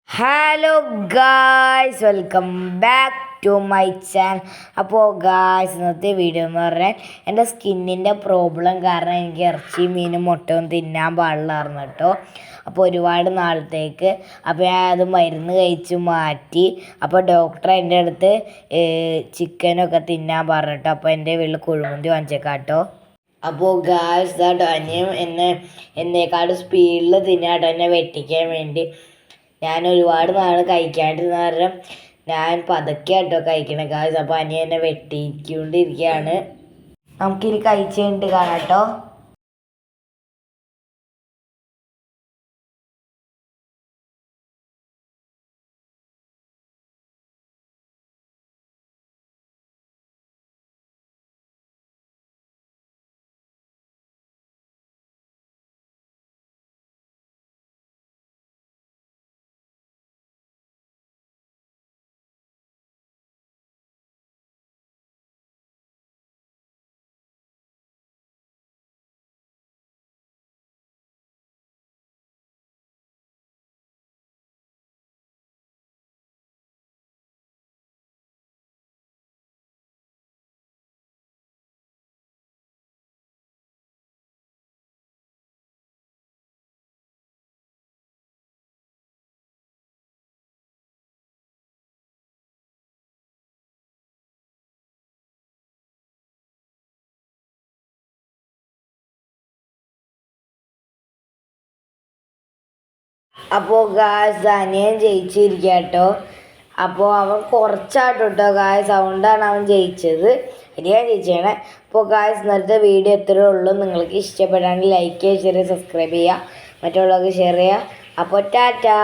Hello guys, welcome back to my channel. അപ്പോൾ guys, ഇന്നത്തെ video എന്ന് പറഞ്ഞാൽ എൻ്റെ സ്കിന്നിൻ്റെ പ്രോബ്ലം കാരണം എനിക്ക് ഇറച്ചി മീനും മുട്ടയും തിന്നാൻ പാടില്ലായിരുന്നു കേട്ടോ. അപ്പോൾ ഒരുപാട് നാളത്തേക്ക് അപ്പോൾ ഞാൻ അത് മരുന്ന് കഴിച്ച് മാറ്റി. അപ്പോൾ ഡോക്ടർ എൻ്റെ അടുത്ത് ചിക്കനൊക്കെ തിന്നാൻ പറഞ്ഞിട്ടോ. അപ്പോൾ എൻ്റെ വീട്ടിൽ കുഴിമന്തി വാങ്ങിച്ചേക്കാട്ടോ. അപ്പോൾ ഗായ്സ് കേട്ടോ, അനിയും എന്നേക്കാട് സ്പീഡിൽ തിന്നാട്ടോ എന്നെ വെട്ടിക്കാൻ വേണ്ടി. ഞാൻ ഒരുപാട് നാൾ കഴിക്കാണ്ടിരുന്ന കാരണം ഞാൻ പതുക്കെയാട്ടോ കഴിക്കണ ഗായ്സ്. അപ്പോൾ അനിയൻ എന്നെ വെട്ടിക്കൊണ്ടിരിക്കുകയാണ്. നമുക്കിനി കഴിച്ച് കഴിഞ്ഞിട്ട് കാണാം കേട്ടോ. അപ്പോൾ ഗായ്സ് അനിയൻ ജയിച്ചിരിക്കുക കേട്ടോ. അപ്പോൾ അവൻ കുറച്ചാട്ടോ കേട്ടോ ഗായ്സ്, അതുകൊണ്ടാണ് അവൻ ജയിച്ചത്. അനിയൻ ജയിച്ചാണ്. അപ്പോൾ ഗായ്സ്, ഇന്നത്തെ വീഡിയോ എത്രയേ ഉള്ളൂ. നിങ്ങൾക്ക് ഇഷ്ടപ്പെടാണെങ്കിൽ ലൈക്ക് ചെയ്യുക, സബ്സ്ക്രൈബ് ചെയ്യുക, മറ്റുള്ളവർക്ക് ഷെയർ ചെയ്യുക. അപ്പോൾ ടാറ്റാ.